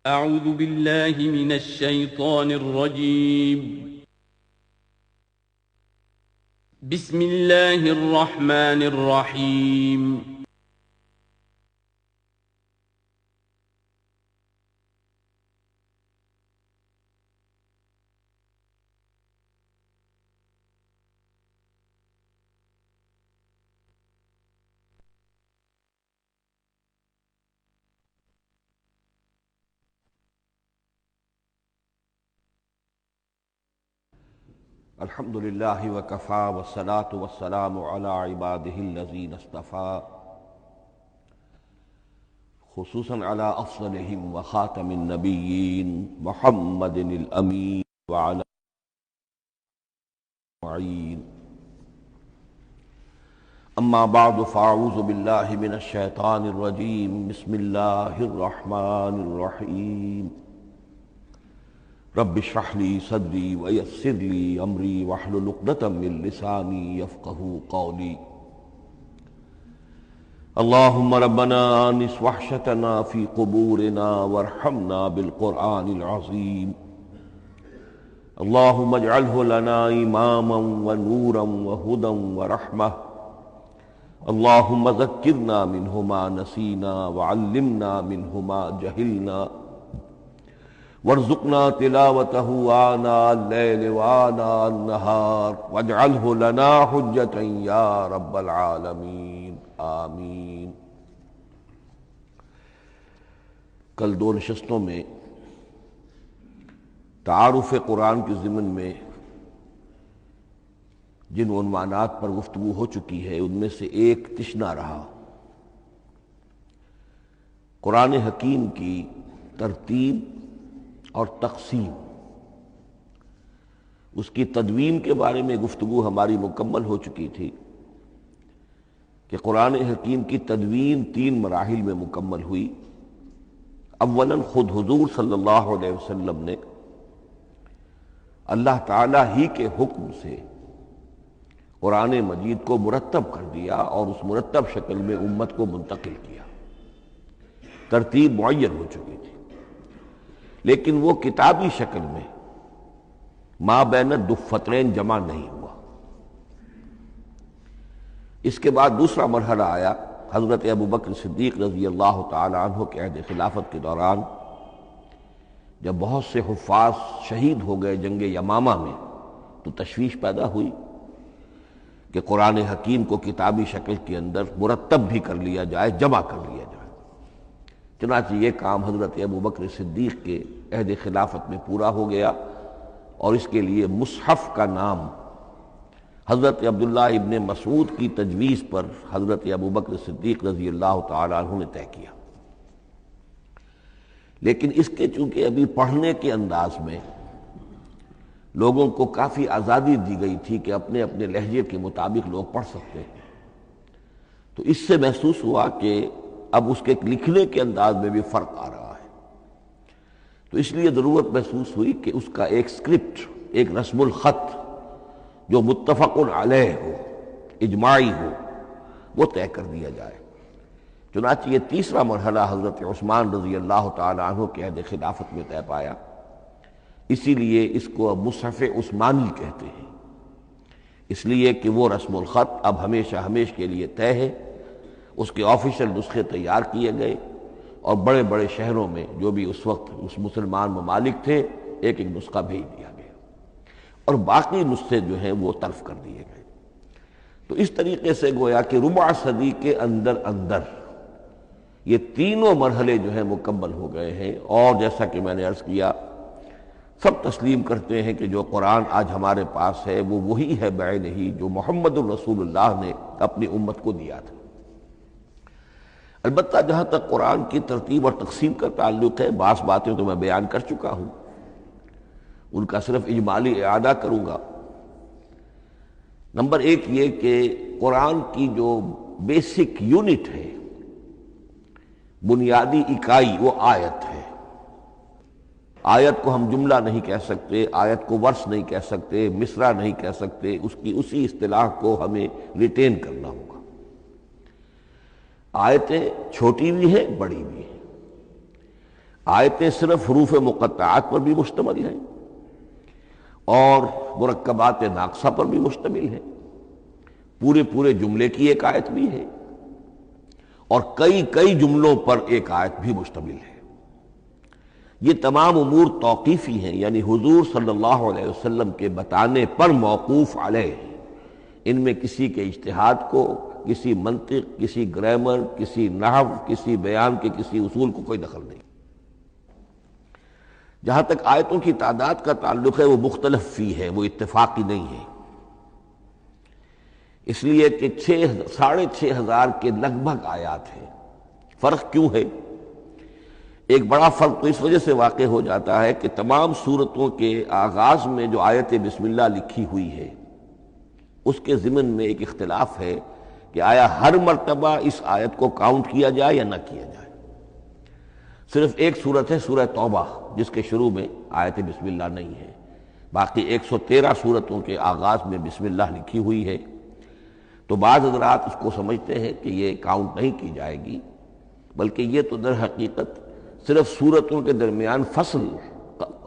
أعوذ بالله من الشيطان الرجيم. بسم الله الرحمن الرحيم. الحمد للہ وکفا والصلاة والسلام علی عباده الذین اصطفیٰ، خصوصاً علی افضلہم وخاتم النبیین محمد الامین وعلی معین. اما بعد فاعوذ باللہ من الشیطان الرجیم. بسم اللہ الرحمن الرحیم. رب اشرح لي صدري ويسر لي امري واحلل عقدة من لساني يفقهوا قولي. اللهم ربنا آنس وحشتنا في قبورنا وارحمنا بالقرآن العظيم. اللهم اجعله لنا إماما ونورا وهدى ورحمة. اللهم ذكرنا منه ما نسينا وعلمنا منه ما جهلنا وارزقنا تلاوته آناء الليل وآناء النهار واجعله لنا حجة يا رب العالمين آمین. کل دو نشستوں میں تعارف قرآن کے ضمن میں جن عنوانات پر گفتگو ہو چکی ہے ان میں سے ایک تشنا رہا قرآن حکیم کی ترتیب اور تقسیم. اس کی تدوین کے بارے میں گفتگو ہماری مکمل ہو چکی تھی کہ قرآن حکیم کی تدوین 3 مراحل میں مکمل ہوئی. اولاً خود حضور صلی اللہ علیہ وسلم نے اللہ تعالی ہی کے حکم سے قرآن مجید کو مرتب کر دیا اور اس مرتب شکل میں امت کو منتقل کیا. ترتیب معین ہو چکی تھی لیکن وہ کتابی شکل میں ما بین الدفترین جمع نہیں ہوا. اس کے بعد دوسرا مرحلہ آیا حضرت ابوبکر صدیق رضی اللہ تعالی عنہ کے عہد خلافت کے دوران، جب بہت سے حفاظ شہید ہو گئے جنگ یمامہ میں تو تشویش پیدا ہوئی کہ قرآن حکیم کو کتابی شکل کے اندر مرتب بھی کر لیا جائے، جمع کر لیا جائے. چنانچہ یہ کام حضرت ابوبکر صدیق کے عہد خلافت میں پورا ہو گیا اور اس کے لیے مصحف کا نام حضرت عبداللہ ابن مسعود کی تجویز پر حضرت ابوبکر صدیق رضی اللہ تعالی عنہ نے طے کیا. لیکن اس کے چونکہ ابھی پڑھنے کے انداز میں لوگوں کو کافی آزادی دی گئی تھی کہ اپنے اپنے لہجے کے مطابق لوگ پڑھ سکتے ہیں، تو اس سے محسوس ہوا کہ اب اس کے لکھنے کے انداز میں بھی فرق آ رہا ہے. تو اس لیے ضرورت محسوس ہوئی کہ اس کا ایک اسکرپٹ، ایک رسم الخط جو متفق علیہ ہو، اجماعی ہو، وہ طے کر دیا جائے. چنانچہ یہ تیسرا مرحلہ حضرت عثمان رضی اللہ تعالی عنہ کے عہد خلافت میں طے پایا. اسی لیے اس کو اب مصحف عثمانی کہتے ہیں، اس لیے کہ وہ رسم الخط اب ہمیشہ کے لیے طے ہے. اس کے آفیشل نسخے تیار کیے گئے اور بڑے بڑے شہروں میں جو بھی اس وقت اس مسلمان ممالک تھے ایک ایک نسخہ بھیج دیا گیا اور باقی نسخے جو ہیں وہ طرف کر دیے گئے. تو اس طریقے سے گویا کہ ربع صدی کے اندر یہ تینوں مرحلے جو ہیں مکمل ہو گئے ہیں. اور جیسا کہ میں نے عرض کیا، سب تسلیم کرتے ہیں کہ جو قرآن آج ہمارے پاس ہے وہ وہی ہے بعینہ جو محمد الرسول اللہ نے اپنی امت کو دیا تھا. البتہ جہاں تک قرآن کی ترتیب اور تقسیم کا تعلق ہے، بعض باتیں تو میں بیان کر چکا ہوں، ان کا صرف اجمالی اعادہ کروں گا. نمبر 1 یہ کہ قرآن کی جو بیسک یونٹ ہے، بنیادی اکائی، وہ آیت ہے. آیت کو ہم جملہ نہیں کہہ سکتے، آیت کو ورس نہیں کہہ سکتے، مصرع نہیں کہہ سکتے، اس کی اسی اصطلاح کو ہمیں ریٹین کرنا ہوگا. آیتیں چھوٹی بھی ہیں، بڑی بھی ہیں. آیتیں صرف حروف مقطعات پر بھی مشتمل ہیں اور مرکبات ناقصہ پر بھی مشتمل ہے، پورے جملے کی ایک آیت بھی ہے اور کئی جملوں پر ایک آیت بھی مشتمل ہے۔ یہ تمام امور توقیفی ہیں، یعنی حضور صلی اللہ علیہ وسلم کے بتانے پر موقوف علیہ، ان میں کسی کے اجتہاد کو، کسی منطق، کسی گرامر، کسی نحو، کسی بیان کے کسی اصول کو کوئی دخل نہیں۔ جہاں تک آیتوں کی تعداد کا تعلق ہے وہ مختلف فی ہے، وہ اتفاقی نہیں ہے، اس لیے کہ 6,500 کے لگ بھگ آیات ہیں۔ فرق کیوں ہے؟ ایک بڑا فرق تو اس وجہ سے واقع ہو جاتا ہے کہ تمام سورتوں کے آغاز میں جو آیت بسم اللہ لکھی ہوئی ہے اس کے ضمن میں ایک اختلاف ہے کہ آیا ہر مرتبہ اس آیت کو کاؤنٹ کیا جائے یا نہ کیا جائے۔ صرف ایک سورت ہے سورہ توبہ جس کے شروع میں آیت بسم اللہ نہیں ہے، باقی 113 سورتوں کے آغاز میں بسم اللہ لکھی ہوئی ہے۔ تو بعض حضرات اس کو سمجھتے ہیں کہ یہ کاؤنٹ نہیں کی جائے گی، بلکہ یہ تو در حقیقت صرف سورتوں کے درمیان فصل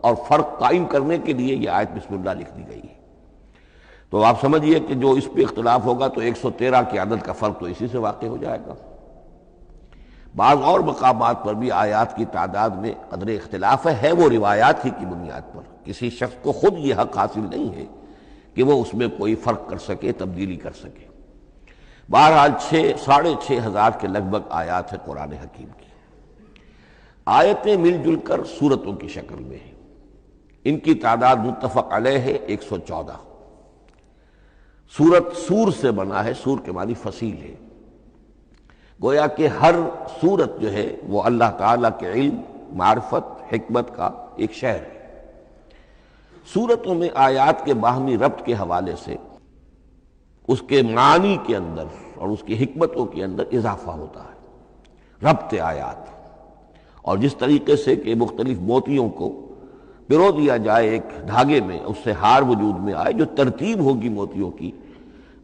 اور فرق قائم کرنے کے لیے یہ آیت بسم اللہ لکھ دی گئی ہے۔ تو آپ سمجھیے کہ جو اس پہ اختلاف ہوگا تو 113 کی عدد کا فرق تو اسی سے واقع ہو جائے گا۔ بعض اور مقامات پر بھی آیات کی تعداد میں قدر اختلاف ہے وہ روایات ہی کی بنیاد پر، کسی شخص کو خود یہ حق حاصل نہیں ہے کہ وہ اس میں کوئی فرق کر سکے، تبدیلی کر سکے۔ بہرحال 6,500 کے لگ بھگ آیات ہے قرآن حکیم کی۔ آیتیں مل جل کر سورتوں کی شکل میں ہیں، ان کی تعداد متفق علیہ ہے 114۔ سورت سور سے بنا ہے، سور کے معنی فصیل ہے، گویا کہ ہر سورت جو ہے وہ اللہ تعالیٰ کے علم، معرفت، حکمت کا ایک شہر ہے۔ سورتوں میں آیات کے باہمی ربط کے حوالے سے اس کے معنی کے اندر اور اس کی حکمتوں کے اندر اضافہ ہوتا ہے، ربط آیات۔ اور جس طریقے سے کہ مختلف موتیوں کو پرو دیا جائے ایک دھاگے میں، اس سے ہار وجود میں آئے، جو ترتیب ہوگی موتیوں کی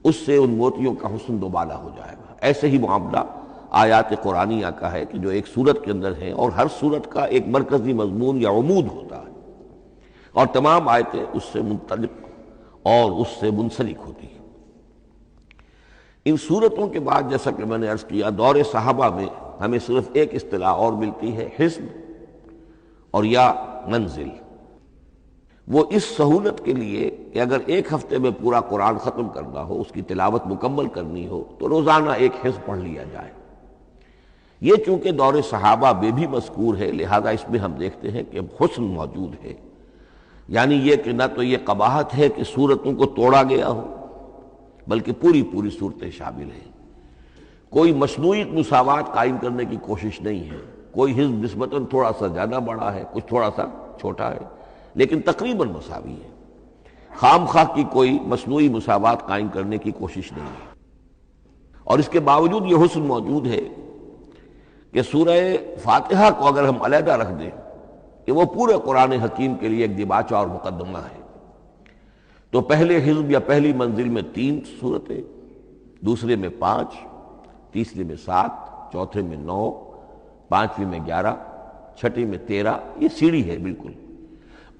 اس سے ان موتیوں کا حسن دوبالا ہو جائے گا۔ ایسے ہی معاملہ آیات قرآنیہ کا ہے کہ جو ایک سورت کے اندر ہے اور ہر سورت کا ایک مرکزی مضمون یا عمود ہوتا ہے اور تمام آیتیں اس سے منطلق اور اس سے منسلک ہوتی ہیں۔ ان سورتوں کے بعد جیسا کہ میں نے عرض کیا، دور صحابہ میں ہمیں صرف ایک اصطلاح اور ملتی ہے، حزب اور یا منزل۔ وہ اس سہولت کے لیے کہ اگر ایک ہفتے میں پورا قرآن ختم کرنا ہو، اس کی تلاوت مکمل کرنی ہو تو روزانہ ایک حزب پڑھ لیا جائے۔ یہ چونکہ دور صحابہ میں بھی مذکور ہے، لہذا اس میں ہم دیکھتے ہیں کہ حسن موجود ہے، یعنی یہ کہ نہ تو یہ قباحت ہے کہ سورتوں کو توڑا گیا ہو، بلکہ پوری صورتیں شامل ہیں۔ کوئی مصنوعی مساوات قائم کرنے کی کوشش نہیں ہے، کوئی حزب نسبتاً تھوڑا سا زیادہ بڑا ہے، کچھ تھوڑا سا چھوٹا ہے، لیکن تقریباً مساوی ہے۔ خام خواہ کی کوئی مصنوعی مساوات قائم کرنے کی کوشش نہیں ہے۔ اور اس کے باوجود یہ حسن موجود ہے کہ سورہ فاتحہ کو اگر ہم علیحدہ رکھ دیں کہ وہ پورے قرآن حکیم کے لیے ایک دباچہ اور مقدمہ ہے، تو پہلے حزب یا پہلی منزل میں 3 سورتیں، دوسرے میں 5، تیسرے میں 7، چوتھے میں 9، پانچویں میں 11، چھٹی میں 13، یہ سیڑھی ہے بالکل۔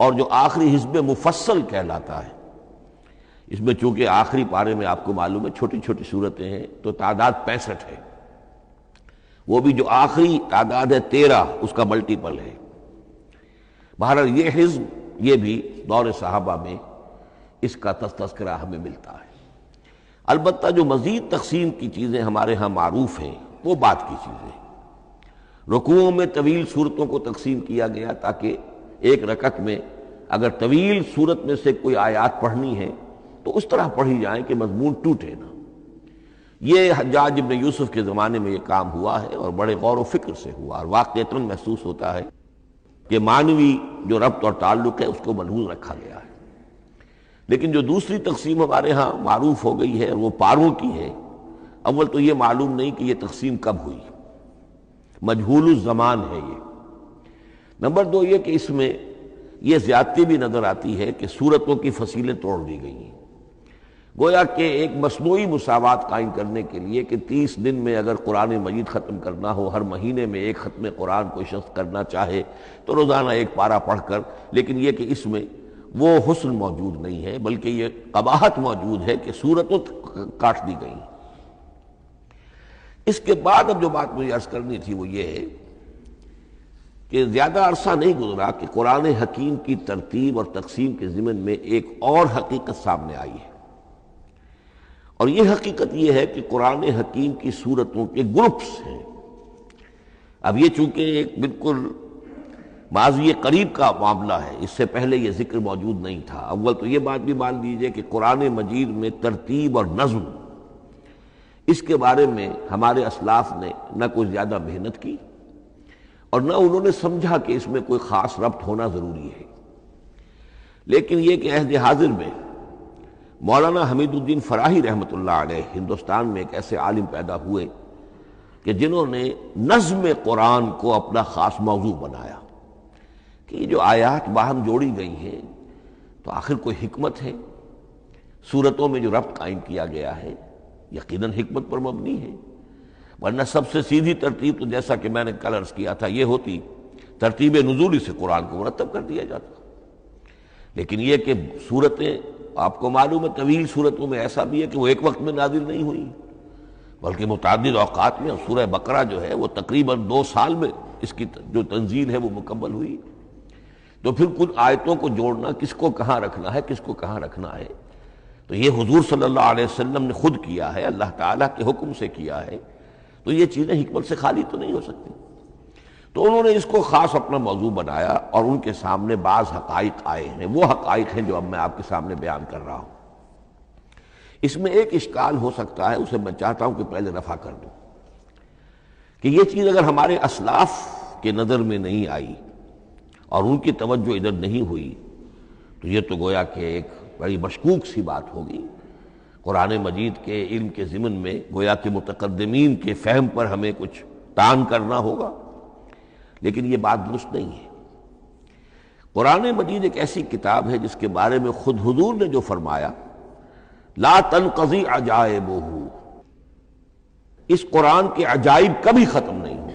اور جو آخری حزب مفصل کہلاتا ہے، اس میں چونکہ آخری پارے میں آپ کو معلوم ہے چھوٹی چھوٹی سورتیں ہیں تو تعداد 65 ہے، وہ بھی جو آخری تعداد ہے 13 اس کا ملٹیپل ہے۔ بہرحال یہ حزب یہ بھی دور صحابہ میں اس کا تذکرہ ہمیں ملتا ہے۔ البتہ جو مزید تقسیم کی چیزیں ہمارے ہاں معروف ہیں وہ بعد کی چیزیں۔ رکوعوں میں طویل صورتوں کو تقسیم کیا گیا تاکہ ایک رکعت میں اگر طویل صورت میں سے کوئی آیات پڑھنی ہے تو اس طرح پڑھی جائیں کہ مضمون ٹوٹے نہ۔ یہ حجاج ابن یوسف کے زمانے میں یہ کام ہوا ہے اور بڑے غور و فکر سے ہوا، اور واقعتاً محسوس ہوتا ہے کہ معنوی جو ربط اور تعلق ہے اس کو ملحوظ رکھا گیا ہے۔ لیکن جو دوسری تقسیم ہمارے ہاں معروف ہو گئی ہے وہ پاروں کی ہے۔ اول تو یہ معلوم نہیں کہ یہ تقسیم کب ہوئی، مجہول الزمان ہے یہ۔ نمبر 2 یہ کہ اس میں یہ زیادتی بھی نظر آتی ہے کہ سورتوں کی فصیلیں توڑ دی گئی ہیں۔ گویا کہ ایک مصنوعی مساوات قائم کرنے کے لیے کہ 30 دن میں اگر قرآن مجید ختم کرنا ہو، ہر مہینے میں ایک ختم قرآن کوئی شخص کرنا چاہے تو روزانہ ایک پارہ پڑھ کر، لیکن یہ کہ اس میں وہ حسن موجود نہیں ہے، بلکہ یہ قباحت موجود ہے کہ صورتوں کاٹ دی گئی۔ اس کے بعد اب جو بات مجھے عرض کرنی تھی وہ یہ ہے کہ زیادہ عرصہ نہیں گزرا کہ قرآن حکیم کی ترتیب اور تقسیم کے ضمن میں ایک اور حقیقت سامنے آئی ہے، اور یہ حقیقت یہ ہے کہ قرآن حکیم کی سورتوں کے گروپس ہیں۔ اب یہ چونکہ ایک بالکل ماضی قریب کا معاملہ ہے، اس سے پہلے یہ ذکر موجود نہیں تھا۔ اول تو یہ بات بھی مان لیجئے کہ قرآن مجید میں ترتیب اور نظم، اس کے بارے میں ہمارے اسلاف نے نہ کوئی زیادہ محنت کی اور نہ انہوں نے سمجھا کہ اس میں کوئی خاص ربط ہونا ضروری ہے، لیکن یہ کہ عہد حاضر میں مولانا حمید الدین فراہی رحمۃ اللہ علیہ ہندوستان میں ایک ایسے عالم پیدا ہوئے کہ جنہوں نے نظم قرآن کو اپنا خاص موضوع بنایا کہ یہ جو آیات باہم جوڑی گئی ہیں تو آخر کوئی حکمت ہے، سورتوں میں جو ربط قائم کیا گیا ہے یقیناً حکمت پر مبنی ہے، ورنہ سب سے سیدھی ترتیب تو جیسا کہ میں نے کل عرض کیا تھا یہ ہوتی ترتیب نزولی سے قرآن کو مرتب کر دیا جاتا، لیکن یہ کہ سورتیں آپ کو معلوم ہے طویل سورتوں میں ایسا بھی ہے کہ وہ ایک وقت میں نازل نہیں ہوئی بلکہ متعدد اوقات میں، اور سورہ بقرہ جو ہے وہ تقریباً 2 سال میں اس کی جو تنزیل ہے وہ مکمل ہوئی، تو پھر کچھ آیتوں کو جوڑنا، کس کو کہاں رکھنا ہے کس کو کہاں رکھنا ہے، تو یہ حضور صلی اللہ علیہ وسلم نے خود کیا ہے، اللہ تعالیٰ کے حکم سے کیا ہے، تو یہ چیزیں حکمت سے خالی تو نہیں ہو سکتی۔ تو انہوں نے اس کو خاص اپنا موضوع بنایا اور ان کے سامنے بعض حقائق آئے ہیں، وہ حقائق ہیں جو اب میں آپ کے سامنے بیان کر رہا ہوں۔ اس میں ایک اشکال ہو سکتا ہے، اسے میں چاہتا ہوں کہ پہلے رفع کر دوں کہ یہ چیز اگر ہمارے اسلاف کے نظر میں نہیں آئی اور ان کی توجہ ادھر نہیں ہوئی تو یہ تو گویا کہ ایک بڑی مشکوک سی بات ہوگی۔ قرآن مجید کے علم کے ضمن میں گویا کہ متقدمین کے فہم پر ہمیں کچھ تان کرنا ہوگا، لیکن یہ بات درست نہیں ہے۔ قرآن مجید ایک ایسی کتاب ہے جس کے بارے میں خود حضور نے جو فرمایا لا تنقضی عجائبہ، اس قرآن کے عجائب کبھی ختم نہیں ہوئے،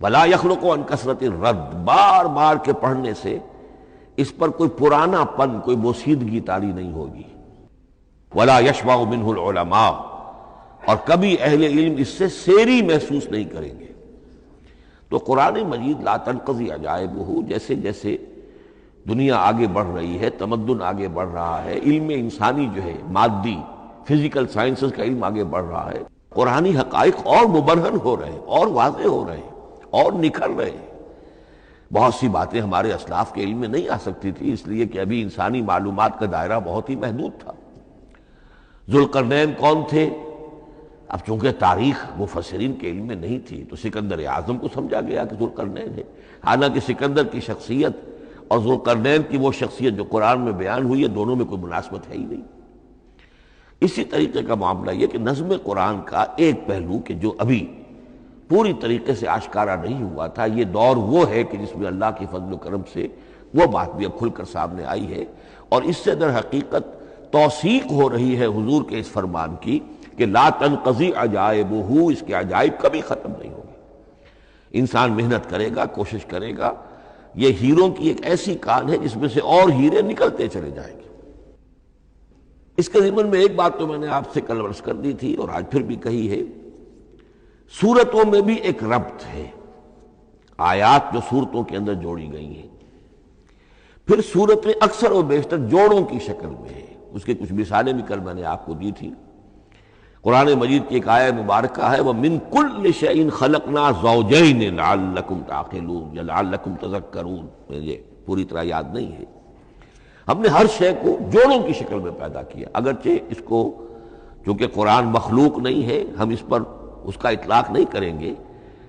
ولا یخلق عن کثرت الرد، بار بار کے پڑھنے سے اس پر کوئی پرانا پن، کوئی بوسیدگی طاری نہیں ہوگی، ولا یشبع منہ العلماء، اور کبھی اہل علم اس سے سیری محسوس نہیں کریں گے۔ تو قرآن مجید لا تنقضی عجائبہ، جیسے جیسے دنیا آگے بڑھ رہی ہے، تمدن آگے بڑھ رہا ہے، علم انسانی جو ہے مادی فزیکل سائنسز کا علم آگے بڑھ رہا ہے، قرآنی حقائق اور مبرہن ہو رہے ہیں اور واضح ہو رہے ہیں اور نکھر رہے ہیں۔ بہت سی باتیں ہمارے اسلاف کے علم میں نہیں آ سکتی تھی، اس لیے کہ ابھی انسانی معلومات کا دائرہ بہت ہی محدود تھا۔ ذوالقرنین کون تھے؟ اب چونکہ تاریخ مفسرین کے علم میں نہیں تھی تو سکندر اعظم کو سمجھا گیا کہ ذوالقرنین ہے، حالانکہ سکندر کی شخصیت اور ذوالقرنین کی وہ شخصیت جو قرآن میں بیان ہوئی ہے دونوں میں کوئی مناسبت ہے ہی نہیں۔ اسی طریقے کا معاملہ یہ کہ نظم قرآن کا ایک پہلو کہ جو ابھی پوری طریقے سے آشکارا نہیں ہوا تھا، یہ دور وہ ہے کہ جس میں اللہ کی فضل و کرم سے وہ بات بھی اب کھل کر سامنے آئی ہے، اور اس سے در حقیقت توثیق ہو رہی ہے حضور کے اس فرمان کی کہ لا تنقضی عجائبہ، اس کے عجائب کبھی ختم نہیں ہوں گے۔ انسان محنت کرے گا، کوشش کرے گا، یہ ہیروں کی ایک ایسی کان ہے جس میں سے اور ہیرے نکلتے چلے جائیں گے۔ اس کے ضمن میں ایک بات تو میں نے آپ سے کل عرض کر دی تھی اور آج پھر بھی کہی ہے، سورتوں میں بھی ایک ربط ہے، آیات جو سورتوں کے اندر جوڑی گئی ہیں، پھر سورتیں اکثر و بیشتر جوڑوں کی شکل میں ہیں۔ اس کے کچھ مثالیں بھی کل میں نے آپ کو دی تھی۔ قرآن مجید کی ایک آیہ مبارکہ ہے وَمِن كُلِّ شَيْءٍ خَلَقْنَا زَوْجَيْنِ لَعَلَّكُمْ تَعْقِلُونَ یا لَعَلَّكُمْ تَذَكَّرُونَ، مجھے پوری طرح یاد نہیں ہے۔ ہم نے ہر شے کو جوڑوں کی شکل میں پیدا کیا، اگرچہ اس کو چونکہ قرآن مخلوق نہیں ہے ہم اس پر اس کا اطلاق نہیں کریں گے،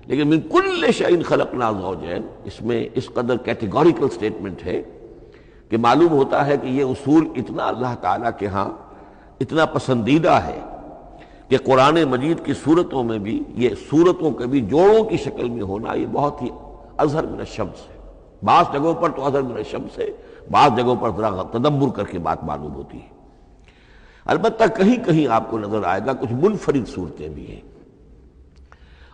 لیکن من کل شیء خلقنا زوجین، اس میں اس قدر کیٹیگوریکل سٹیٹمنٹ ہے کہ معلوم ہوتا ہے کہ یہ اصول اتنا اللہ تعالیٰ کے ہاں اتنا پسندیدہ ہے کہ قرآن مجید کی صورتوں میں بھی یہ صورتوں کے بھی جوڑوں کی شکل میں ہونا یہ بہت ہی اظہر من الشمس ہے۔ بعض جگہوں پر تو اظہر من الشمس ہے، بعض جگہوں پر ذرا تدبر کر کے بات معلوم ہوتی ہے۔ البتہ کہیں کہیں آپ کو نظر آئے گا کچھ منفرد صورتیں بھی ہیں،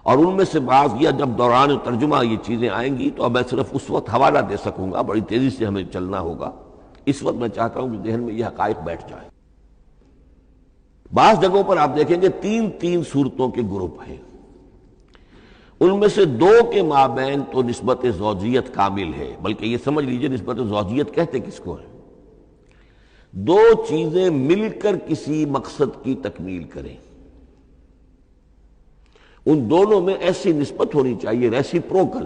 اور ان میں سے بعض یا جب دوران ترجمہ یہ چیزیں آئیں گی تو اب میں صرف اس وقت حوالہ دے سکوں گا، بڑی تیزی سے ہمیں چلنا ہوگا، اس وقت میں چاہتا ہوں کہ ذہن میں یہ حقائق بیٹھ جائیں۔ بعض جگہوں پر آپ دیکھیں گے تین تین صورتوں کے گروپ ہیں، ان میں سے دو کے مابین تو نسبت زوجیت کامل ہے، بلکہ یہ سمجھ لیجئے نسبت زوجیت کہتے کس کو ہے؟ دو چیزیں مل کر کسی مقصد کی تکمیل کریں، ان دونوں میں ایسی نسبت ہونی چاہیے ریسیپروکل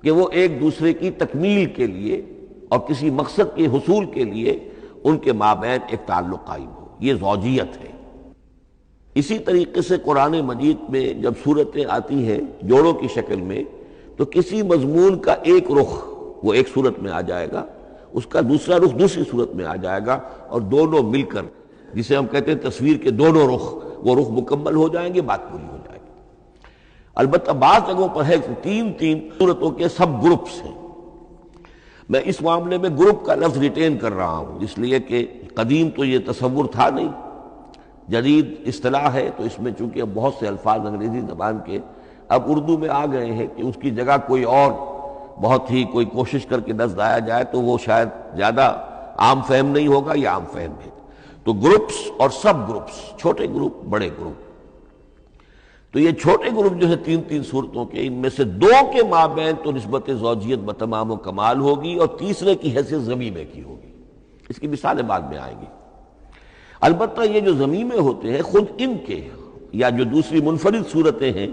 کہ وہ ایک دوسرے کی تکمیل کے لیے اور کسی مقصد کے حصول کے لیے ان کے مابین ایک تعلق قائم ہو، یہ زوجیت ہے۔ اسی طریقے سے قرآن مجید میں جب صورتیں آتی ہیں جوڑوں کی شکل میں تو کسی مضمون کا ایک رخ وہ ایک صورت میں آ جائے گا، اس کا دوسرا رخ دوسری صورت میں آ جائے گا، اور دونوں مل کر جسے ہم کہتے ہیں تصویر کے دونوں رخ، وہ رخ مکمل ہو جائیں گے، بات پوری ہو جائے گی۔ البتہ بعض جگہوں پر ہے تین تین صورتوں کے سب گروپس ہیں۔ میں اس معاملے میں گروپ کا لفظ ریٹین کر رہا ہوں، اس لیے کہ قدیم تو یہ تصور تھا نہیں، جدید اصطلاح ہے، تو اس میں چونکہ اب بہت سے الفاظ انگریزی زبان کے اب اردو میں آ گئے ہیں کہ اس کی جگہ کوئی اور بہت ہی کوئی کوشش کر کے لفظ آیا جائے تو وہ شاید زیادہ عام فہم نہیں ہوگا، یا عام فہم ہے۔ تو گروپس اور سب گروپس، چھوٹے گروپ بڑے گروپ، تو یہ چھوٹے گروپ جو ہے تین تین صورتوں کے، ان میں سے دو کے مابین تو نسبت زوجیت بتمام و کمال ہوگی، اور تیسرے کی حیثیت ضمیمے کی ہوگی۔ اس کی مثالیں بعد میں آئیں گی۔ البتہ یہ جو ضمیمے ہوتے ہیں خود ان کے، یا جو دوسری منفرد صورتیں ہیں،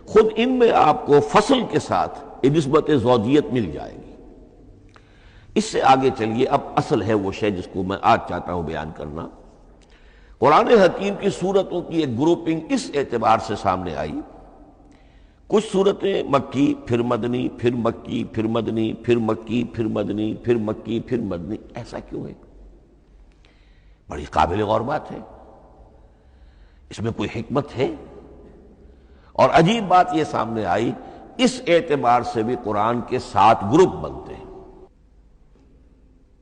خود ان میں آپ کو فصل کے ساتھ نسبت زوجیت مل جائے گی۔ اس سے آگے چلیے، اب اصل ہے وہ شے جس کو میں آج چاہتا ہوں بیان کرنا۔ قرآن حکیم کی صورتوں کی ایک گروپنگ اس اعتبار سے سامنے آئی، کچھ صورتیں مکی پھر مدنی، پھر مکی پھر مدنی، پھر مکی پھر مدنی، پھر مکی پھر مدنی۔ ایسا کیوں ہے؟ بڑی قابل غور بات ہے، اس میں کوئی حکمت ہے؟ اور عجیب بات یہ سامنے آئی، اس اعتبار سے بھی قرآن کے 7 گروپ بنتے ہیں،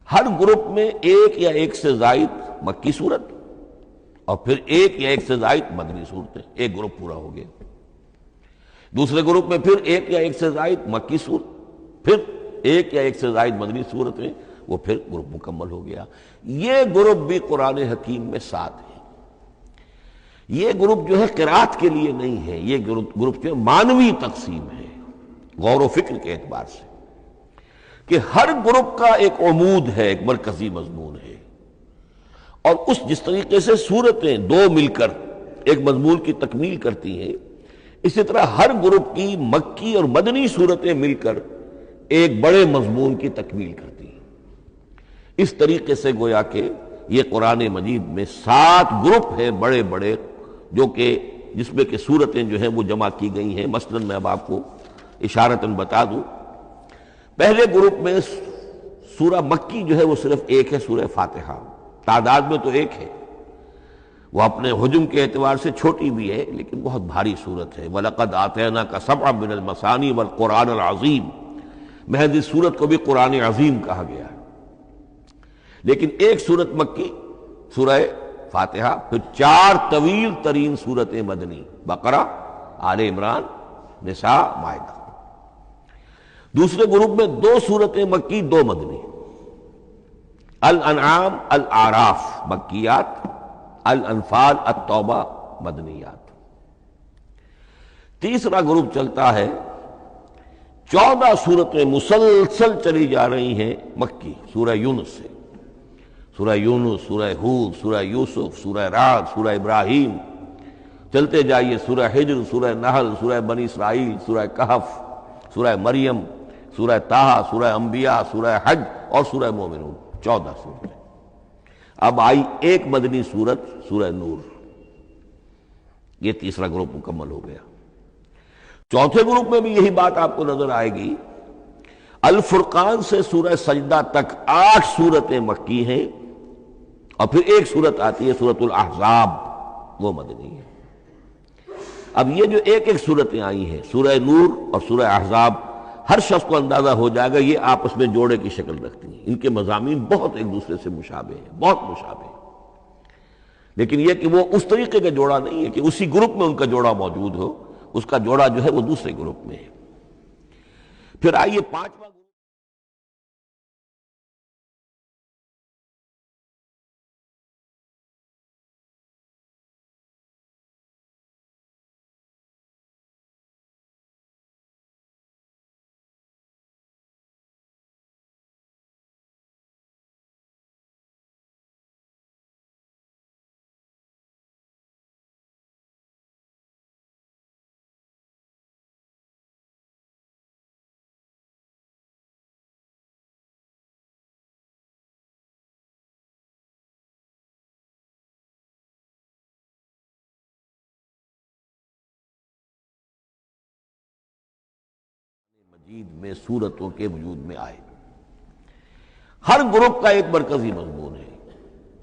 ہر گروپ میں ایک یا ایک سے زائد مکی صورت اور پھر ایک یا ایک سے زائد مدنی صورتیں، ایک گروپ پورا ہو گیا۔ دوسرے گروپ میں پھر ایک یا ایک سے زائد مکی صورت، پھر ایک یا ایک سے زائد مدنی صورتیں، وہ پھر گروپ مکمل ہو گیا۔ یہ گروپ بھی قرآن حکیم میں 7 ہیں۔ یہ گروپ جو ہے قرات کے لیے نہیں ہے، یہ گروپ جو ہے معنوی تقسیم ہے، غور و فکر کے اعتبار سے، کہ ہر گروپ کا ایک عمود ہے، ایک مرکزی مضمون ہے، اور اس جس طریقے سے صورتیں دو مل کر ایک مضمون کی تکمیل کرتی ہیں، اسی طرح ہر گروپ کی مکی اور مدنی صورتیں مل کر ایک بڑے مضمون کی تکمیل کرتی ہیں۔ اس طریقے سے گویا کہ یہ قرآن مجید میں 7 گروپ ہیں بڑے بڑے، جو کہ جس میں کہ صورتیں جو ہیں وہ جمع کی گئی ہیں۔ مثلاً میں اب آپ کو اشارتاً بتا دوں، پہلے گروپ میں سورہ مکی جو ہے وہ صرف ایک ہے، سورہ فاتحہ، تعداد میں تو ایک ہے، وہ اپنے حجم کے اعتبار سے چھوٹی بھی ہے لیکن بہت بھاری صورت ہے۔ وَلَقَدْ آتَيْنَاكَ سَبْعًا مِنَ الْمَثَانِي وَالْقُرْآنَ الْعَظِيمِ، محض اس صورت کو بھی قرآن عظیم کہا گیا ہے۔ لیکن ایک صورت مکی سورہ فاتحہ، پھر 4 طویل ترین صورتیں مدنی، بقرہ، آل عمران، نساء، مائدہ۔ دوسرے گروپ میں 2 صورتیں مکی، 2 مدنی، الانعام، الاعراف مکیات، الانفال، التوبہ مدنیات۔ تیسرا گروپ چلتا ہے، 14 صورتیں مسلسل چلی جا رہی ہیں مکی، سورہ یونس سے، سورہ یونس، سورہ ہود، سورہ یوسف، سورہ رعد، سورہ ابراہیم، چلتے جائیے، سورہ حجر، سورہ نحل، سورہ بنی اسرائیل، سورہ کہف، سورہ مریم، سورہ طٰہٰ، سورہ انبیاء، سورہ حج اور سورہ مومنون، 14 صورتیں۔ اب آئی ایک مدنی صورت، سورہ نور۔ یہ تیسرا گروپ مکمل ہو گیا۔ چوتھے گروپ میں بھی یہی بات آپ کو نظر آئے گی۔ الفرقان سے سورہ سجدہ تک 8 صورتیں مکی ہیں، اور پھر ایک صورت آتی ہے سورۃ الاحزاب، وہ مدنی ہے۔ اب یہ جو ایک ایک صورتیں آئی ہیں، سورہ نور اور سورہ احزاب، ہر شخص کو اندازہ ہو جائے گا یہ آپس میں جوڑے کی شکل رکھتی ہیں، ان کے مضامین بہت ایک دوسرے سے مشابہ ہیں، بہت مشابہ ہیں۔ لیکن یہ کہ وہ اس طریقے کا جوڑا نہیں ہے کہ اسی گروپ میں ان کا جوڑا موجود ہو، اس کا جوڑا جو ہے وہ دوسرے گروپ میں ہے۔ پھر آئیے پانچواں گروپ، مجید میں سورتوں کے وجود میں آئے۔ ہر گروپ کا ایک مرکزی مضمون ہے۔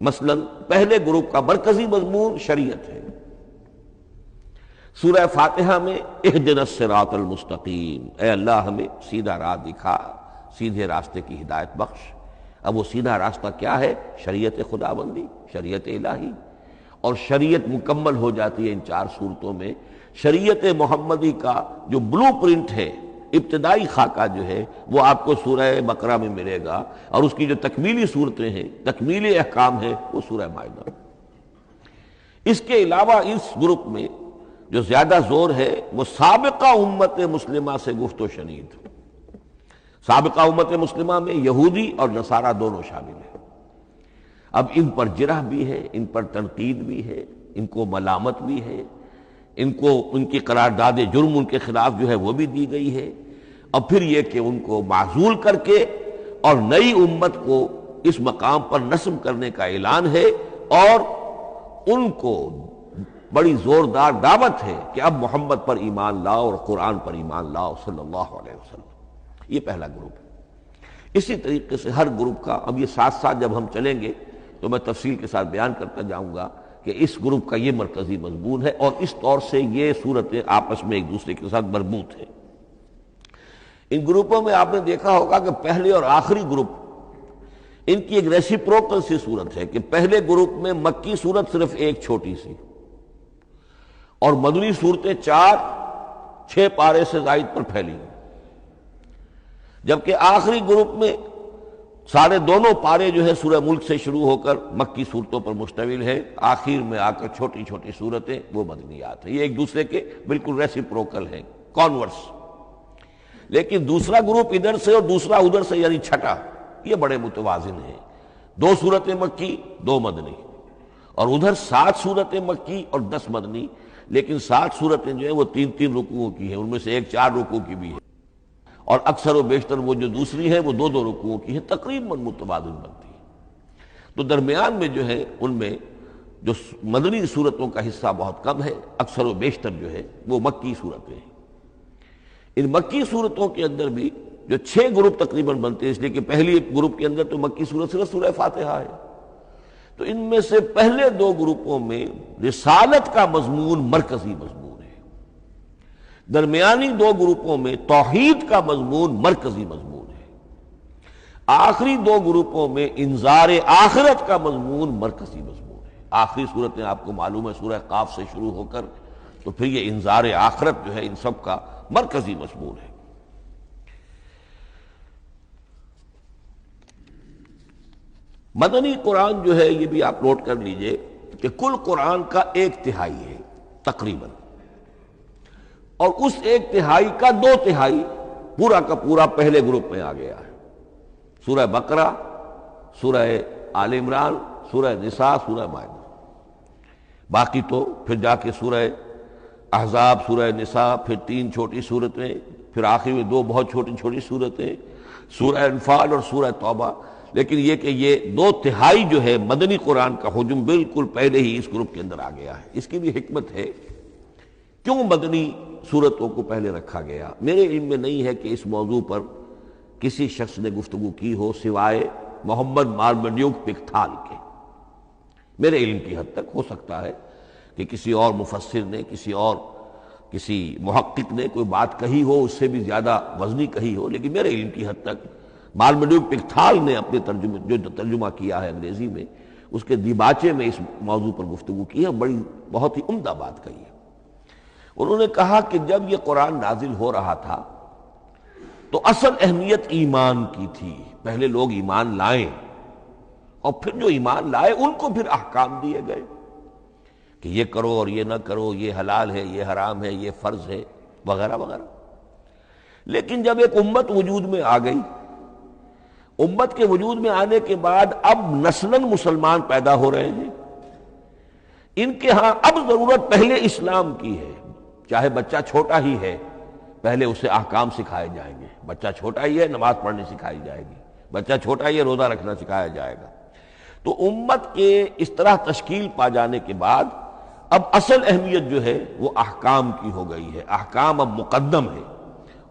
مثلا پہلے گروپ کا مرکزی مضمون شریعت ہے۔ سورہ فاتحہ میں اہدنا الصراط المستقیم، اے اللہ ہمیں سیدھا راہ دکھا، سیدھے راستے کی ہدایت بخش۔ اب وہ سیدھا راستہ کیا ہے؟ شریعت خداوندی، شریعت الہی، اور شریعت مکمل ہو جاتی ہے ان چار صورتوں میں۔ شریعت محمدی کا جو بلو پرنٹ ہے، ابتدائی خاکہ جو ہے وہ آپ کو سورہ بقرہ میں ملے گا، اور اس کی جو تکمیلی صورتیں ہیں، تکمیلی احکام ہیں، وہ سورہ مائدہ۔ اس کے علاوہ اس گروپ میں جو زیادہ زور ہے وہ سابقہ امت مسلمہ سے گفت و شنید۔ سابقہ امت مسلمہ میں یہودی اور نصارہ دونوں شامل ہیں۔ اب ان پر جرح بھی ہے، ان پر تنقید بھی ہے، ان کو ملامت بھی ہے، ان کو ان کی قرارداد جرم ان کے خلاف جو ہے وہ بھی دی گئی ہے، اور پھر یہ کہ ان کو معزول کر کے اور نئی امت کو اس مقام پر نصب کرنے کا اعلان ہے، اور ان کو بڑی زوردار دعوت ہے کہ اب محمد پر ایمان لاؤ اور قرآن پر ایمان لاؤ صلی اللہ علیہ وسلم۔ یہ پہلا گروپ ہے۔ اسی طریقے سے ہر گروپ کا، اب یہ ساتھ ساتھ جب ہم چلیں گے تو میں تفصیل کے ساتھ بیان کرتا جاؤں گا کہ اس گروپ کا یہ مرکزی مضمون ہے، اور اس طور سے یہ صورتیں آپس میں ایک دوسرے کے ساتھ مربوط ہیں۔ ان گروپوں میں آپ نے دیکھا ہوگا کہ پہلے اور آخری گروپ، ان کی ایک ریسیپروکل سی صورت ہے کہ پہلے گروپ میں مکی صورت صرف ایک چھوٹی سی، اور مدنی صورتیں 4-6 پارے سے زائد پر پھیلی ہیں، جبکہ آخری گروپ میں سارے دونوں پارے جو ہے سورہ ملک سے شروع ہو کر مکی صورتوں پر مشتمل ہے، آخر میں آ کر چھوٹی چھوٹی صورتیں وہ مدنیات ہیں۔ یہ ایک دوسرے کے بالکل ریسیپروکل ہیں، کانورس۔ لیکن دوسرا گروپ ادھر سے اور دوسرا ادھر سے، یعنی چھٹا، یہ بڑے متوازن ہیں۔ 2 صورتیں مکی، 2 مدنی، اور ادھر 7 صورتیں مکی اور 10 مدنی، لیکن 7 صورتیں جو ہیں وہ 3 رکوعوں کی ہیں، ان میں سے ایک 4 رکوع کی بھی ہے، اور اکثر و بیشتر وہ جو دوسری ہے وہ 2 رکوعوں کی ہے، تقریباً متبادل بنتی ہے۔ تو درمیان میں جو ہے ان میں جو مدنی صورتوں کا حصہ بہت کم ہے، اکثر و بیشتر جو ہے وہ مکی صورتیں ہیں۔ ان مکی صورتوں کے اندر بھی جو 6 گروپ تقریباً بنتے ہیں، اس لیے کہ پہلی گروپ کے اندر تو مکی صورت صرف سورہ فاتحہ ہے، تو ان میں سے پہلے 2 گروپوں میں رسالت کا مضمون مرکزی مضمون ہے، درمیانی 2 گروپوں میں توحید کا مضمون مرکزی مضمون ہے، آخری 2 گروپوں میں انذار آخرت کا مضمون مرکزی مضمون ہے۔ آخری صورتیں آپ کو معلوم ہے سورہ قاف سے شروع ہو کر، تو پھر یہ انذار آخرت جو ہے ان سب کا مرکزی مضمون ہے۔ مدنی قرآن جو ہے یہ بھی آپ نوٹ کر لیجئے کہ کل قرآن کا 1/3 ہے تقریباً، اور اس 1/3 کا 2/3 پورا کا پورا پہلے گروپ میں آ گیا ہے۔ سورہ بقرہ، سورہ آل عمران، سورہ نساء، سورہ مائدہ۔ باقی تو پھر جا کے سورہ احزاب، سورہ نساء، پھر 3 چھوٹی صورتیں، پھر آخر میں 2 بہت چھوٹی چھوٹی صورتیں، سورہ انفال اور سورہ توبہ۔ لیکن یہ کہ یہ 2/3 جو ہے مدنی قرآن کا حجم بالکل پہلے ہی اس گروپ کے اندر آ گیا ہے۔ اس کی بھی حکمت ہے، کیوں مدنی صورتوں کو پہلے رکھا گیا؟ میرے علم میں نہیں ہے کہ اس موضوع پر کسی شخص نے گفتگو کی ہو سوائے محمد مارمڈیوک پکتھال کے۔ میرے علم کی حد تک ہو سکتا ہے کہ کسی اور مفسر نے، کسی محقق نے کوئی بات کہی ہو اس سے بھی زیادہ وزنی کہی ہو، لیکن میرے علم کی حد تک مارمڈیوک پکتھال نے اپنے ترجمہ کیا ہے انگریزی میں، اس کے دیباچے میں اس موضوع پر گفتگو کی ہے، بڑی بہت ہی عمدہ بات کہی ہے۔ انہوں نے کہا کہ جب یہ قرآن نازل ہو رہا تھا تو اصل اہمیت ایمان کی تھی، پہلے لوگ ایمان لائیں اور پھر جو ایمان لائے ان کو پھر احکام دیے گئے کہ یہ کرو اور یہ نہ کرو، یہ حلال ہے، یہ حرام ہے، یہ فرض ہے، وغیرہ وغیرہ۔ لیکن جب ایک امت وجود میں آ گئی، امت کے وجود میں آنے کے بعد اب نسلاً مسلمان پیدا ہو رہے ہیں، ان کے ہاں اب ضرورت پہلے اسلام کی ہے، چاہے بچہ چھوٹا ہی ہے پہلے اسے احکام سکھائے جائیں گے، بچہ چھوٹا ہی ہے نماز پڑھنی سکھائی جائے گی، بچہ چھوٹا ہی ہے روزہ رکھنا سکھایا جائے گا۔ تو امت کے اس طرح تشکیل پا جانے کے بعد اب اصل اہمیت جو ہے وہ احکام کی ہو گئی ہے، احکام اب مقدم ہے،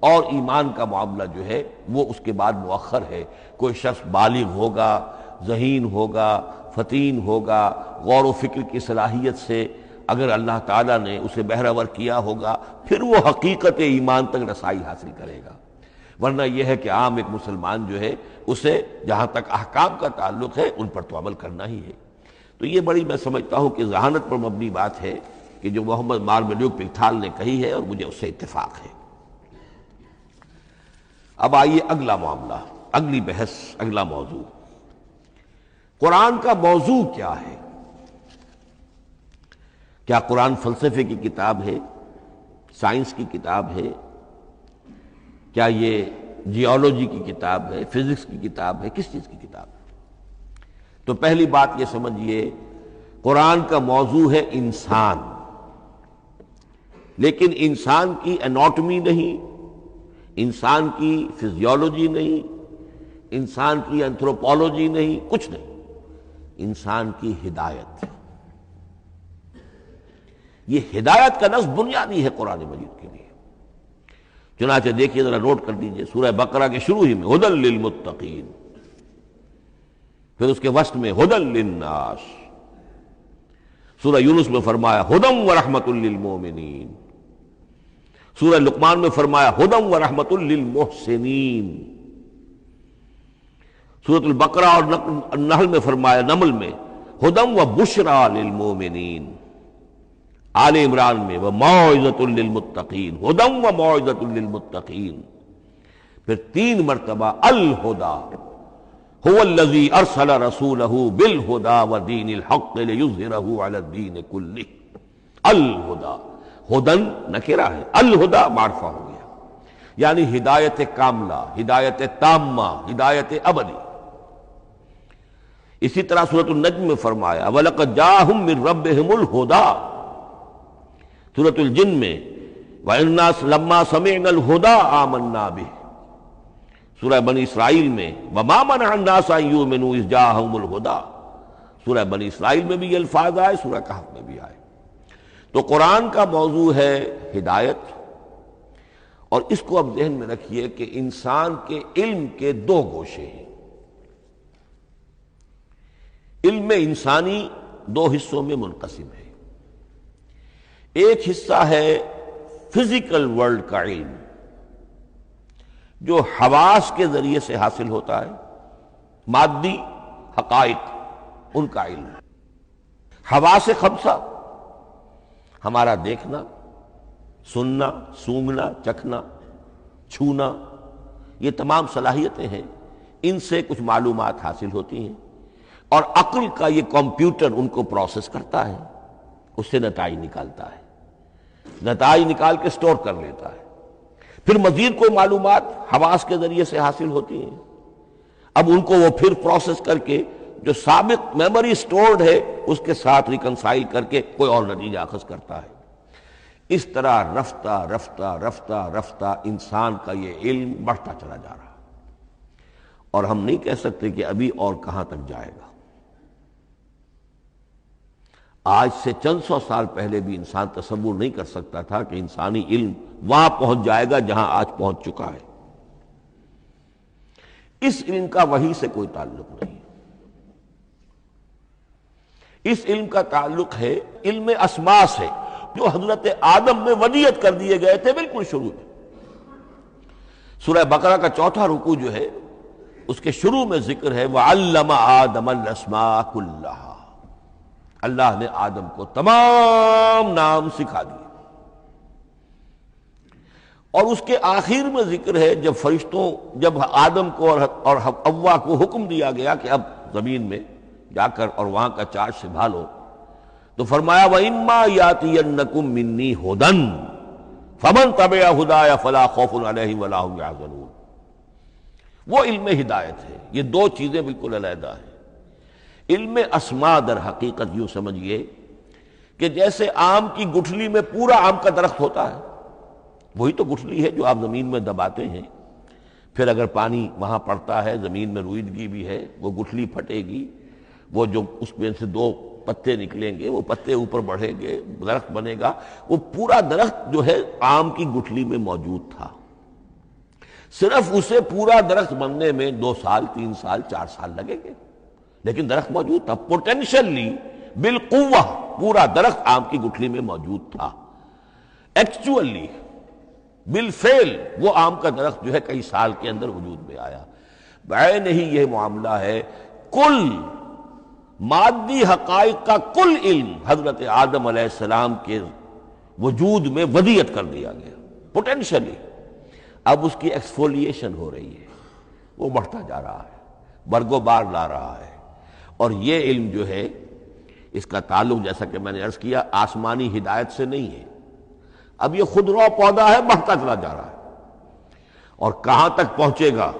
اور ایمان کا معاملہ جو ہے وہ اس کے بعد مؤخر ہے۔ کوئی شخص بالغ ہوگا، ذہین ہوگا، فطین ہوگا، غور و فکر کی صلاحیت سے اگر اللہ تعالیٰ نے اسے بہرور کیا ہوگا پھر وہ حقیقت ایمان تک رسائی حاصل کرے گا، ورنہ یہ ہے کہ عام ایک مسلمان جو ہے اسے جہاں تک احکام کا تعلق ہے ان پر تو عمل کرنا ہی ہے۔ تو یہ بڑی میں سمجھتا ہوں کہ ذہانت پر مبنی بات ہے کہ جو محمد مارمیلیوک پکتھال نے کہی ہے، اور مجھے اس سے اتفاق ہے۔ اب آئیے اگلا معاملہ، اگلی بحث، اگلا موضوع، قرآن کا موضوع کیا ہے؟ کیا قرآن فلسفے کی کتاب ہے، سائنس کی کتاب ہے؟ کیا یہ جیولوجی کی کتاب ہے، فزکس کی کتاب ہے، کس چیز کی کتاب ہے؟ تو پہلی بات یہ سمجھیے، قرآن کا موضوع ہے انسان، لیکن انسان کی اناٹمی نہیں، انسان کی فزیولوجی نہیں، انسان کی انتھروپولوجی نہیں، کچھ نہیں، انسان کی ہدایت۔ یہ ہدایت کا لفظ بنیادی ہے قرآن مجید کے لیے۔ چنانچہ دیکھیے ذرا نوٹ کر دیجئے، سورہ بقرہ کے شروع ہی میں ھدی للمتقین، پھر اس کے وسط میں ھدی للناس، سورہ یونس میں فرمایا ھدی ورحمۃ للمؤمنین، سورہ لقمان میں فرمایا ھدی ورحمۃ للمحسنین، سورۃ البقرہ اور نحل میں فرمایا، نمل میں ھدی وبشریٰ للمؤمنین، آل عمران میں وموعظۃ للمتقین، ھدی وموعظۃ للمتقین، پھر 3 مرتبہ الہدی هو الذی ارسل رسولہ بالہدی ودین الحق لیظہرہ علی الدین کلہ۔ الہدی، ہدن نکرہ ہے، الہدی معرفہ ہو گیا، یعنی ہدایت کاملہ، ہدایت تامہ، ہدایت ابدی۔ اسی طرح سورۃ النجم میں فرمایا وَلَقَدْ جَاءَهُم مِّن رَّبِّهِمُ الْهُدَىٰ، سورۃ الجن میں وَإِنَّا لَمَّا سَمِعْنَا الْهُدَىٰ آمَنَّا بِهِ، سورہ بنی اسرائیل میں وَمَا مَنَعَ النَّاسَ أَن يُؤْمِنُوا إِذْ جَاءَهُمُ الْهُدَىٰ، سورہ بنی اسرائیل میں بھی یہ الفاظ آئے، سورہ کہف میں بھی آئے۔ تو قرآن کا موضوع ہے ہدایت، اور اس کو اب ذہن میں رکھیے کہ انسان کے علم کے 2 گوشے ہیں۔ علم انسانی 2 حصوں میں منقسم ہے۔ ایک حصہ ہے فزیکل ورلڈ کا علم، جو حواس کے ذریعے سے حاصل ہوتا ہے، مادی حقائق ان کا علم۔ حواس 5 ہمارا دیکھنا، سننا، سونگھنا، چکھنا، چھونا، یہ تمام صلاحیتیں ہیں، ان سے کچھ معلومات حاصل ہوتی ہیں، اور عقل کا یہ کمپیوٹر ان کو پروسیس کرتا ہے، اس سے نتائج نکالتا ہے، نتائج نکال کے سٹور کر لیتا ہے۔ پھر مزید کوئی معلومات حواس کے ذریعے سے حاصل ہوتی ہیں، اب ان کو وہ پھر پروسیس کر کے جو سابق میموری سٹورڈ ہے اس کے ساتھ ریکنسائل کر کے کوئی اور نتیجہ اخذ کرتا ہے۔ اس طرح رفتہ رفتہ رفتہ رفتہ انسان کا یہ علم بڑھتا چلا جا رہا، اور ہم نہیں کہہ سکتے کہ ابھی اور کہاں تک جائے گا۔ آج سے چند 100 سال پہلے بھی انسان تصور نہیں کر سکتا تھا کہ انسانی علم وہاں پہنچ جائے گا جہاں آج پہنچ چکا ہے۔ اس علم کا وحی سے کوئی تعلق نہیں، اس علم کا تعلق ہے علم اسماء سے، جو حضرت آدم میں ودیعت کر دیے گئے تھے بالکل شروع میں۔ سورہ بقرہ کا 4تھا رکوع جو ہے اس کے شروع میں ذکر ہے وَعَلَّمَ آدَمَ الْأَسْمَاءَ كُلَّهَا، اللہ نے آدم کو تمام نام سکھا دیے۔ اور اس کے آخر میں ذکر ہے جب آدم کو اور حوا کو حکم دیا گیا کہ اب زمین میں جا کر اور وہاں کا چارج سنبھالو، تو فرمایا وَإِمَّا يَأْتِيَنَّكُم مِّنِّي هُدًى فَمَن تَبِعَ هُدَايَ فَلَا خَوْفٌ عَلَيْهِمْ وَلَا هُمْ يَحْزَنُونَ۔ وہ علم ہدایت ہے، یہ دو چیزیں بالکل علیحدہ ہیں۔ علم اسماء در حقیقت یوں سمجھیے کہ جیسے آم کی گٹھلی میں پورا آم کا درخت ہوتا ہے، وہی تو گٹھلی ہے جو آپ زمین میں دباتے ہیں، پھر اگر پانی وہاں پڑتا ہے، زمین میں روئیدگی بھی ہے، وہ گٹھلی پھٹے گی، وہ جو اس میں سے دو پتے نکلیں گے، وہ پتے اوپر بڑھیں گے، درخت بنے گا۔ وہ پورا درخت جو ہے آم کی گٹھلی میں موجود تھا، صرف اسے پورا درخت بننے میں 2 سال 3 سال 4 سال لگیں گے، لیکن درخت موجود تھا، پوٹینشلی بالقوہ پورا درخت آم کی گٹھلی میں موجود تھا۔ ایکچولی بالفعل وہ آم کا درخت جو ہے کئی سال کے اندر وجود میں آیا۔ بعین ہی یہ معاملہ ہے، کل مادی حقائق کا کل علم حضرت آدم علیہ السلام کے وجود میں ودیعت کر دیا گیا پوٹینشلی۔ اب اس کی ایکسفولیشن ہو رہی ہے، وہ بڑھتا جا رہا ہے، برگ و بار لا رہا ہے۔ اور یہ علم جو ہے اس کا تعلق جیسا کہ میں نے عرض کیا آسمانی ہدایت سے نہیں ہے، اب یہ خود رو پودا ہے، بڑھتا چلا جا رہا ہے، اور کہاں تک پہنچے گا؟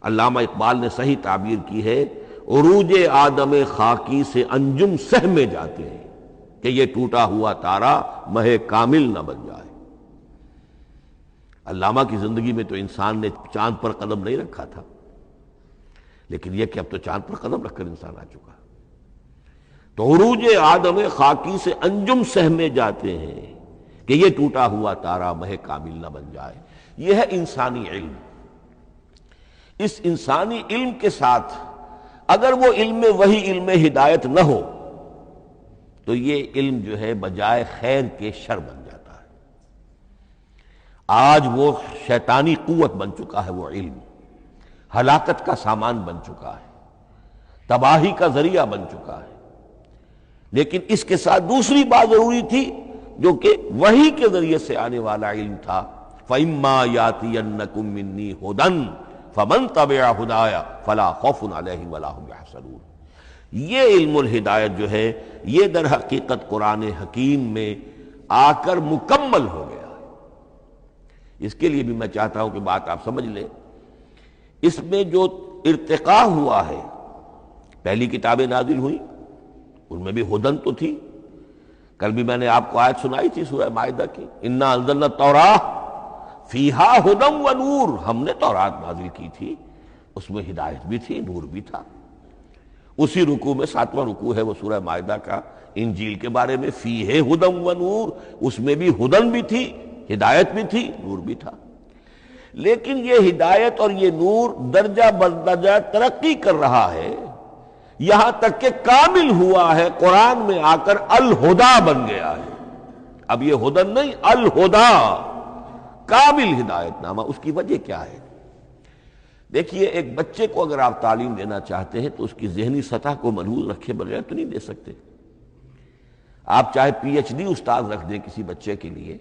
علامہ اقبال نے صحیح تعبیر کی ہے، عروج آدم خاکی سے انجم سہمے جاتے ہیں کہ یہ ٹوٹا ہوا تارا مہ کامل نہ بن جائے۔ علامہ کی زندگی میں تو انسان نے چاند پر قدم نہیں رکھا تھا، لیکن یہ کہ اب تو چاند پر قدم رکھ کر انسان آ چکا۔ تو عروج آدم خاکی سے انجم سہمے جاتے ہیں کہ یہ ٹوٹا ہوا تارا مہ کامل نہ بن جائے۔ یہ ہے انسانی علم۔ اس انسانی علم کے ساتھ اگر وہ علم وہی علم ہدایت نہ ہو تو یہ علم جو ہے بجائے خیر کے شر بن جاتا ہے۔ آج وہ شیطانی قوت بن چکا ہے، وہ علم ہلاکت کا سامان بن چکا ہے، تباہی کا ذریعہ بن چکا ہے۔ لیکن اس کے ساتھ دوسری بات ضروری تھی جو کہ وحی کے ذریعے سے آنے والا علم تھا، فَإِمَّا يَأْتِيَنَّكُم مِّنِّي هُدًى فَمَن تَبِعَ هُدَايَ فَلَا خَوْفٌ عَلَيْهِمْ وَلَا هُمْ يَحْزَنُونَ۔ یہ علم الہدایت جو ہے یہ در حقیقت قرآن حکیم میں آ کر مکمل ہو گیا ہے۔ اس کے لیے بھی میں چاہتا ہوں کہ بات آپ سمجھ لیں، اس میں جو ارتقاء ہوا ہے، پہلی کتابیں نازل ہوئیں ان میں بھی ہدن تو تھی، کل بھی میں نے آپ کو آیت سنائی تھی سورہ مائدہ کی، انا انزلنا التوراۃ فیہا ھدی و نور، ہم نے تورات نازل کی تھی، اس میں ہدایت بھی تھی، نور بھی تھا۔ اسی رکوع میں 7واں رکوع ہے وہ سورہ مائدہ کا، انجیل کے بارے میں فیہ ھدی و نور، اس میں بھی ہدن بھی تھی، ہدایت بھی تھی، نور بھی تھا۔ لیکن یہ ہدایت اور یہ نور درجہ بدرجہ ترقی کر رہا ہے، یہاں تک کہ کامل ہوا ہے، قرآن میں آ کر الہدا بن گیا ہے۔ اب یہ ہدن نہیں، الہدا، کامل ہدایت نامہ۔ اس کی وجہ کیا ہے؟ دیکھیے، ایک بچے کو اگر آپ تعلیم دینا چاہتے ہیں تو اس کی ذہنی سطح کو ملحوظ رکھے بغیر تو نہیں دے سکتے۔ آپ چاہے پی ایچ ڈی استاد رکھ دیں کسی بچے کے لیے،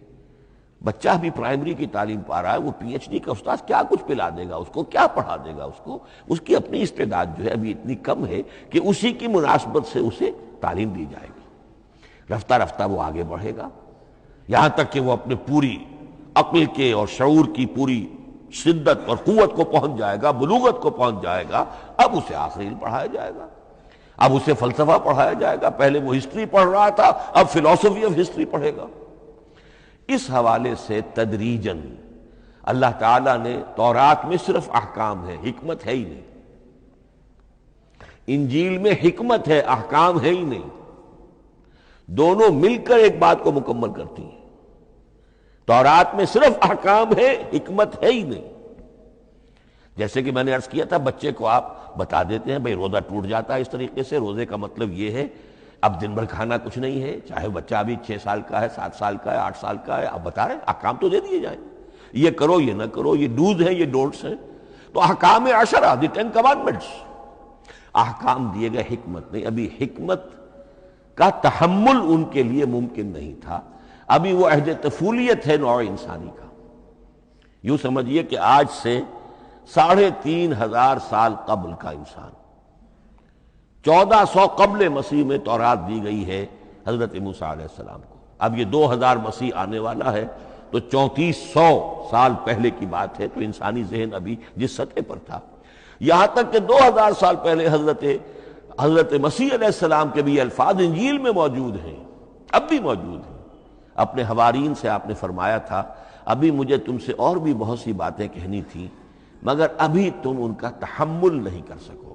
بچہ بھی پرائمری کی تعلیم پا رہا ہے، وہ پی ایچ ڈی کا استاد کیا کچھ پلا دے گا اس کو، کیا پڑھا دے گا اس کو؟ اس کی اپنی استعداد جو ہے ابھی اتنی کم ہے کہ اسی کی مناسبت سے اسے تعلیم دی جائے گی، رفتہ رفتہ وہ آگے بڑھے گا، یہاں تک کہ وہ اپنے پوری عقل کے اور شعور کی پوری شدت اور قوت کو پہنچ جائے گا، بلوغت کو پہنچ جائے گا۔ اب اسے آخری علم پڑھایا جائے گا، اب اسے فلسفہ پڑھایا جائے گا، پہلے وہ ہسٹری پڑھ رہا تھا، اب فلسفی آف ہسٹری پڑھے گا۔ اس حوالے سے تدریجاً اللہ تعالیٰ نے تورات میں صرف احکام ہے، حکمت ہے ہی نہیں، انجیل میں حکمت ہے، احکام ہے ہی نہیں، دونوں مل کر ایک بات کو مکمل کرتی ہیں۔ تورات میں صرف احکام ہے، حکمت ہے ہی نہیں۔ جیسے کہ میں نے عرض کیا تھا، بچے کو آپ بتا دیتے ہیں بھئی روزہ ٹوٹ جاتا ہے اس طریقے سے، روزے کا مطلب یہ ہے اب دن بھر کھانا کچھ نہیں ہے، چاہے بچہ ابھی 6 سال کا ہے، 7 سال کا ہے، 8 سال کا ہے، آپ بتا رہے ہیں احکام تو دے دیے جائیں، یہ کرو یہ نہ کرو، یہ ڈوز ہیں یہ ڈونٹس ہیں۔ تو احکام عشرہ، دی 10 commandments، احکام دیے گئے، حکمت نہیں۔ ابھی حکمت کا تحمل ان کے لیے ممکن نہیں تھا، ابھی وہ عہد طفولیت ہے نوع انسانی کا۔ یوں سمجھیے کہ آج سے 3500 سال قبل کا انسان، 1400 قبل مسیح میں تورات دی گئی ہے حضرت موسیٰ علیہ السلام کو۔ اب یہ 2000 مسیح آنے والا ہے تو 3400 سال پہلے کی بات ہے، تو انسانی ذہن ابھی جس سطح پر تھا، یہاں تک کہ 2000 سال پہلے حضرت مسیح علیہ السلام کے بھی الفاظ انجیل میں موجود ہیں، اب بھی موجود ہیں۔ اپنے حوارین سے آپ نے فرمایا تھا ابھی مجھے تم سے اور بھی بہت سی باتیں کہنی تھیں، مگر ابھی تم ان کا تحمل نہیں کر سکو۔